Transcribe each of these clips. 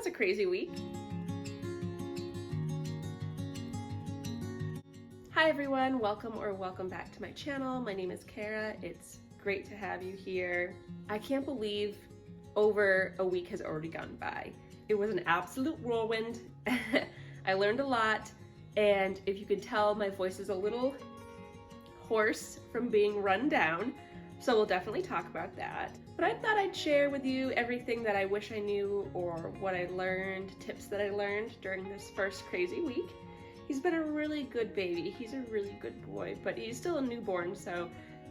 was a crazy week. Hi everyone, welcome back to my channel. My name is Kara. It's great to have you here. I can't believe over a week has already gone by. It was an absolute whirlwind. I learned a lot, and if you could tell, my voice is a little hoarse from being run down, so we'll definitely talk about that. But I thought I'd share with you everything that I wish I knew or what I learned, tips that I learned during this first crazy week. He's been a really good baby. He's a really good boy, but he's still a newborn, so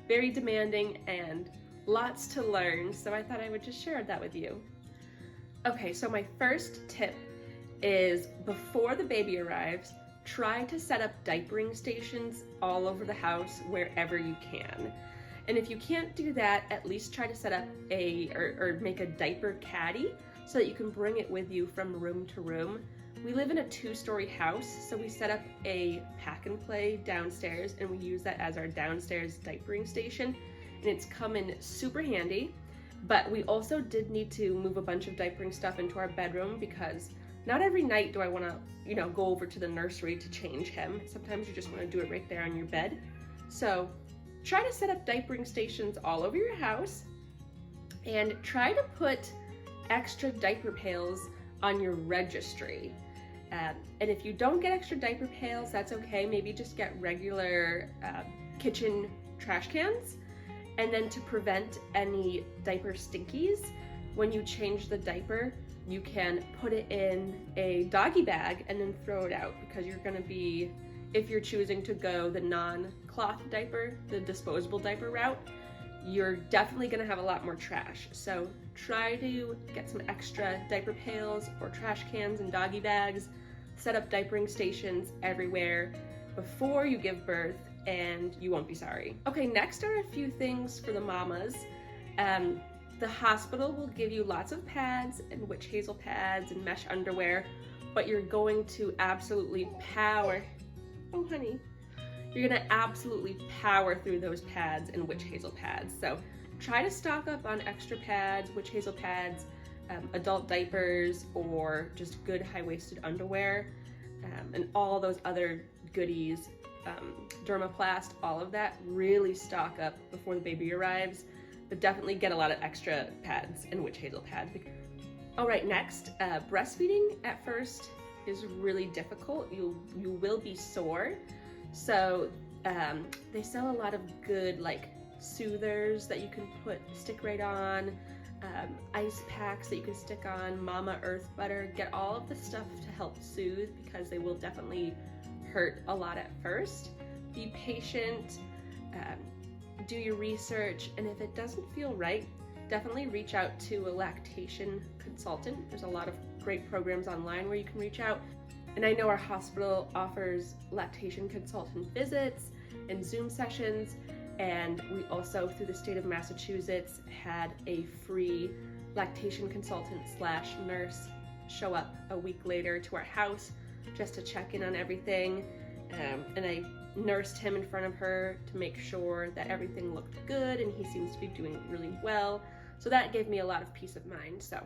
very demanding and lots to learn, so I thought I would just share that with you. Okay, so my first tip is before the baby arrives, try to set up diapering stations all over the house wherever you can. And if you can't do that, at least try to set up or make a diaper caddy so that you can bring it with you from room to room. We live in a 2-story house, so we set up a pack and play downstairs, and we use that as our downstairs diapering station, and it's come in super handy. But we also did need to move a bunch of diapering stuff into our bedroom because not every night do I want to, go over to the nursery to change him. Sometimes you just want to do it right there on your bed. So try to set up diapering stations all over your house, and try to put extra diaper pails on your registry. And if you don't get extra diaper pails, that's okay. Maybe just get regular kitchen trash cans. And then to prevent any diaper stinkies, when you change the diaper, you can put it in a doggy bag and then throw it out, because you're gonna be, if you're choosing to go the non-cloth diaper, the disposable diaper route, you're definitely gonna have a lot more trash. So try to get some extra diaper pails or trash cans and doggy bags, set up diapering stations everywhere before you give birth, and you won't be sorry. Okay, next are a few things for the mamas. The hospital will give you lots of pads and witch hazel pads and mesh underwear, but you're going to absolutely power, oh honey, you're gonna absolutely power through those pads and witch hazel pads. So try to stock up on extra pads, witch hazel pads, adult diapers, or just good high-waisted underwear, and all those other goodies, Dermaplast, all of that. Really stock up before the baby arrives, but definitely get a lot of extra pads and witch hazel pads. All right, next, breastfeeding at first is really difficult. You will be sore. So they sell a lot of good soothers that you can stick right on, ice packs that you can stick on, Mama Earth butter. Get all of the stuff to help soothe, because they will definitely hurt a lot at first. Be patient, do your research, and if it doesn't feel right, definitely reach out to a lactation consultant. There's a lot of great programs online where you can reach out. And I know our hospital offers lactation consultant visits and Zoom sessions, and we also, through the state of Massachusetts, had a free lactation consultant / nurse show up a week later to our house just to check in on everything. And I nursed him in front of her to make sure that everything looked good, and he seems to be doing really well. So that gave me a lot of peace of mind. So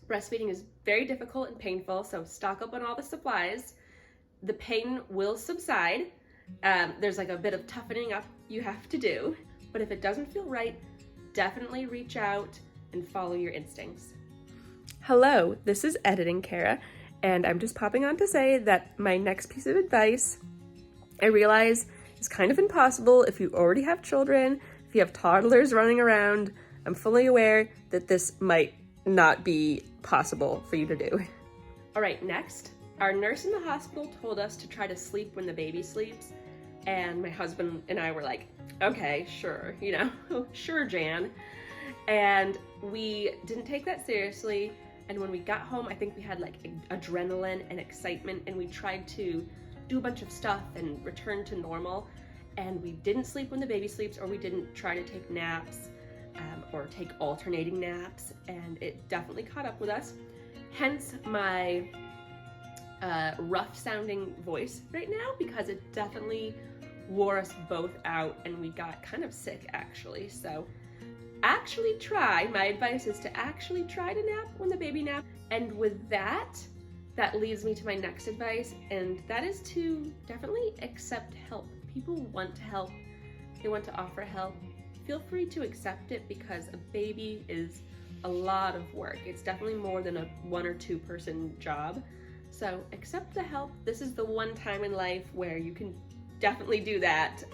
breastfeeding is very difficult and painful, so stock up on all the supplies. The pain will subside. There's a bit of toughening up you have to do, but if it doesn't feel right, definitely reach out and follow your instincts. Hello, this is Editing Kara, and I'm just popping on to say that my next piece of advice, I realize, is kind of impossible if you already have children, if you have toddlers running around. I'm fully aware that this might not be possible for you to do. All right, next, our nurse in the hospital told us to try to sleep when the baby sleeps, and my husband and I were like, okay, sure, sure, Jan. And we didn't take that seriously, and when we got home, I think we had adrenaline and excitement, and we tried to do a bunch of stuff and return to normal, and we didn't sleep when the baby sleeps, or we didn't try to take naps, or take alternating naps, and it definitely caught up with us. Hence my rough sounding voice right now, because it definitely wore us both out and we got kind of sick actually. So actually try. My advice is to actually try to nap when the baby naps. And with that leads me to my next advice, and that is to definitely accept help. People want to help. They want to offer help. Feel free to accept it, because a baby is a lot of work. It's definitely more than a 1 or 2 person job. So accept the help. This is the one time in life where you can definitely do that.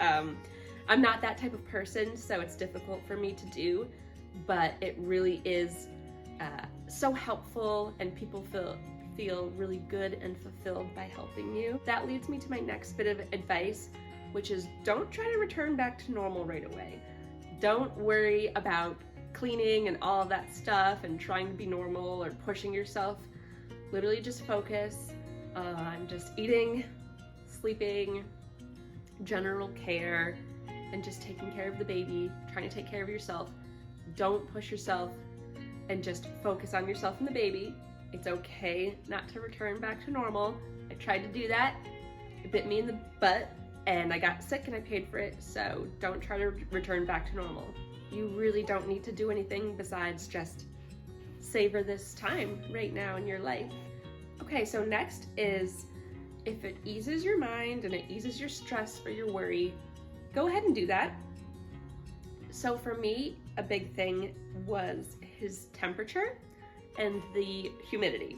I'm not that type of person, so it's difficult for me to do, but it really is so helpful, and people feel really good and fulfilled by helping you. That leads me to my next bit of advice, which is don't try to return back to normal right away. Don't worry about cleaning and all of that stuff and trying to be normal or pushing yourself. Literally just focus on just eating, sleeping, general care, and just taking care of the baby, trying to take care of yourself. Don't push yourself, and just focus on yourself and the baby. It's okay not to return back to normal. I tried to do that. It bit me in the butt, and I got sick and I paid for it, so don't try to return back to normal. You really don't need to do anything besides just savor this time right now in your life. Okay, so next is, if it eases your mind and it eases your stress or your worry, go ahead and do that. So for me, a big thing was his temperature and the humidity.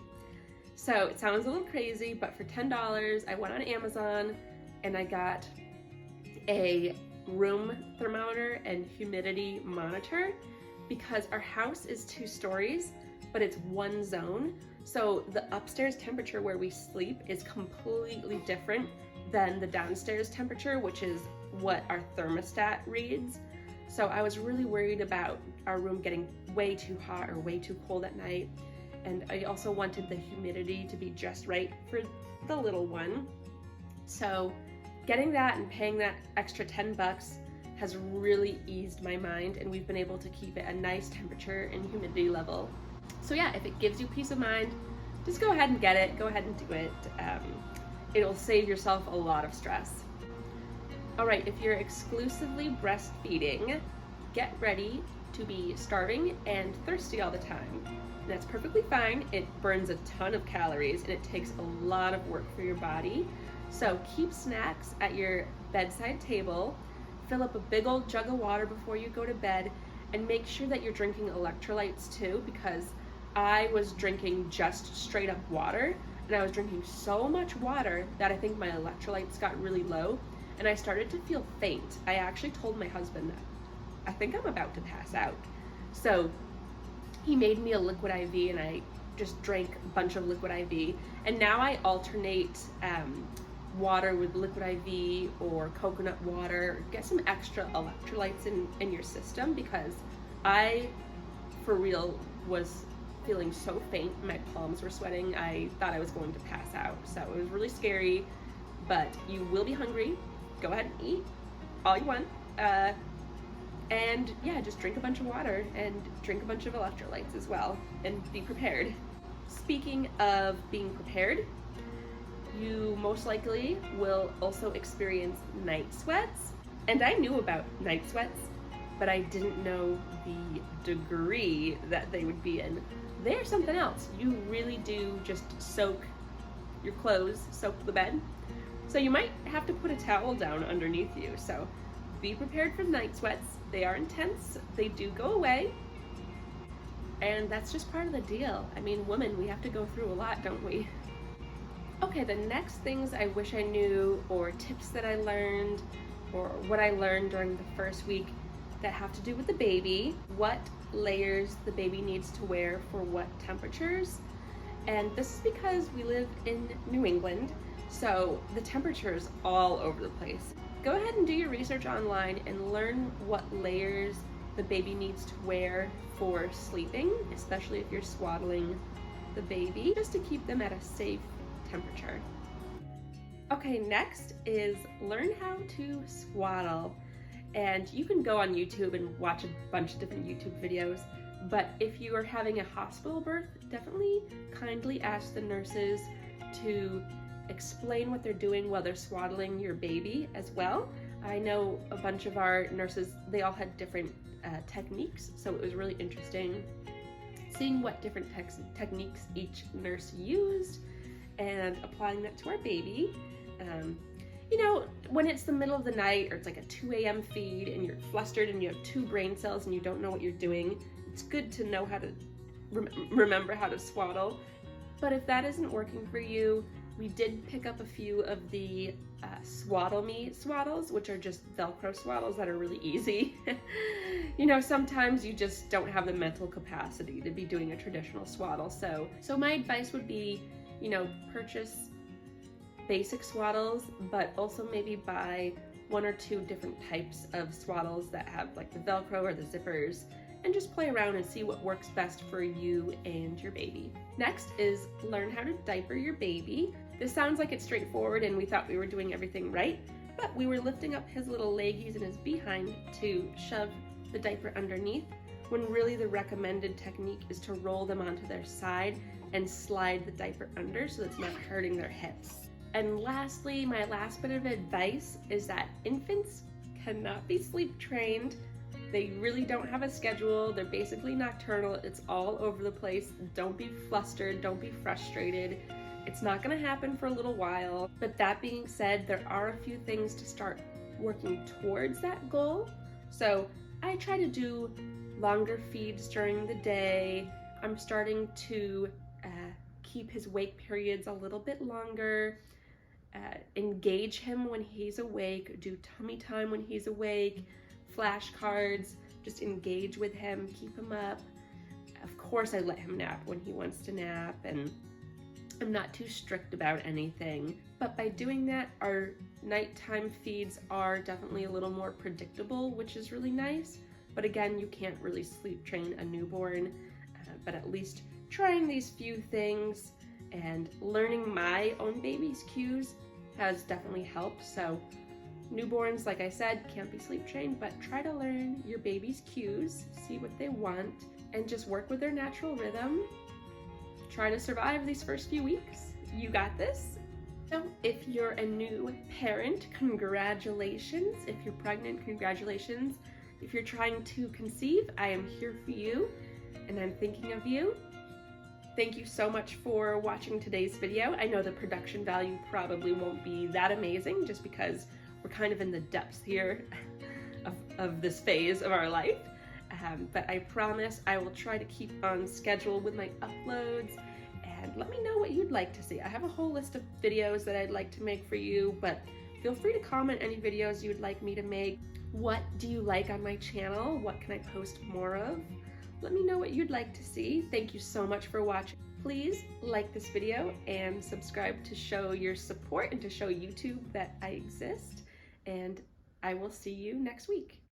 So it sounds a little crazy, but for $10, I went on Amazon and I got a room thermometer and humidity monitor, because our house is 2 stories, but it's one zone. So the upstairs temperature where we sleep is completely different than the downstairs temperature, which is what our thermostat reads. So I was really worried about our room getting way too hot or way too cold at night. And I also wanted the humidity to be just right for the little one. So getting that and paying that extra $10 has really eased my mind, and we've been able to keep it a nice temperature and humidity level. So yeah, if it gives you peace of mind, just go ahead and get it. Go ahead and do it. It'll save yourself a lot of stress. All right, if you're exclusively breastfeeding, get ready to be starving and thirsty all the time. And that's perfectly fine. It burns a ton of calories and it takes a lot of work for your body. So keep snacks at your bedside table, fill up a big old jug of water before you go to bed, and make sure that you're drinking electrolytes too, because I was drinking just straight up water, and I was drinking so much water that I think my electrolytes got really low, and I started to feel faint. I actually told my husband, I think I'm about to pass out. So he made me a liquid IV, and I just drank a bunch of liquid IV, and now I alternate water with liquid IV or coconut water. Get some extra electrolytes in your system, because I, for real, was feeling so faint. My palms were sweating. I thought I was going to pass out. So it was really scary, but you will be hungry. Go ahead and eat all you want. And yeah, just drink a bunch of water and drink a bunch of electrolytes as well, and be prepared. Speaking of being prepared, you most likely will also experience night sweats. And I knew about night sweats, but I didn't know the degree that they would be in. They're something else. You really do just soak your clothes, soak the bed. So you might have to put a towel down underneath you. So be prepared for night sweats. They are intense. They do go away. And that's just part of the deal. I mean, women, we have to go through a lot, don't we? Okay, the next things I wish I knew, or tips that I learned, or what I learned during the first week that have to do with the baby, what layers the baby needs to wear for what temperatures. And this is because we live in New England, so the temperature's all over the place. Go ahead and do your research online and learn what layers the baby needs to wear for sleeping, especially if you're swaddling the baby, just to keep them at a safe temperature. Okay, next is learn how to swaddle. And you can go on YouTube and watch a bunch of different YouTube videos, but if you are having a hospital birth, definitely kindly ask the nurses to explain what they're doing while they're swaddling your baby as well. I know a bunch of our nurses, they all had different techniques, so it was really interesting seeing what different techniques each nurse used and applying that to our baby. You know, when it's the middle of the night or it's like a 2 a.m. feed and you're flustered and you have 2 brain cells and you don't know what you're doing, it's good to know how to remember how to swaddle. But if that isn't working for you, we did pick up a few of the Swaddle Me swaddles, which are just Velcro swaddles that are really easy. You know, sometimes you just don't have the mental capacity to be doing a traditional swaddle. So my advice would be, you know, purchase basic swaddles, but also maybe buy 1 or 2 different types of swaddles that have like the Velcro or the zippers, and just play around and see what works best for you and your baby. Next is learn how to diaper your baby. This sounds like it's straightforward and we thought we were doing everything right, but we were lifting up his little leggies and his behind to shove the diaper underneath, when really the recommended technique is to roll them onto their side and slide the diaper under so it's not hurting their hips. And lastly, my last bit of advice is that infants cannot be sleep trained. They really don't have a schedule. They're basically nocturnal. It's all over the place. Don't be flustered. Don't be frustrated. It's not going to happen for a little while. But that being said, there are a few things to start working towards that goal. So I try to do longer feeds during the day. I'm starting to keep his wake periods a little bit longer. Engage him when he's awake, do tummy time when he's awake, flashcards, just engage with him, keep him up. Of course I let him nap when he wants to nap, and I'm not too strict about anything. But by doing that, our nighttime feeds are definitely a little more predictable, which is really nice. But again, you can't really sleep train a newborn, but at least trying these few things and learning my own baby's cues has definitely helped. So newborns, like I said, can't be sleep trained, but try to learn your baby's cues, see what they want, and just work with their natural rhythm. Try to survive these first few weeks. You got this. So if you're a new parent, congratulations. If you're pregnant, congratulations. If you're trying to conceive, I am here for you, and I'm thinking of you. Thank you so much for watching today's video. I know the production value probably won't be that amazing just because we're kind of in the depths here of this phase of our life. But I promise I will try to keep on schedule with my uploads, and let me know what you'd like to see. I have a whole list of videos that I'd like to make for you, but feel free to comment any videos you'd like me to make. What do you like on my channel? What can I post more of? Let me know what you'd like to see. Thank you so much for watching. Please like this video and subscribe to show your support and to show YouTube that I exist. And I will see you next week.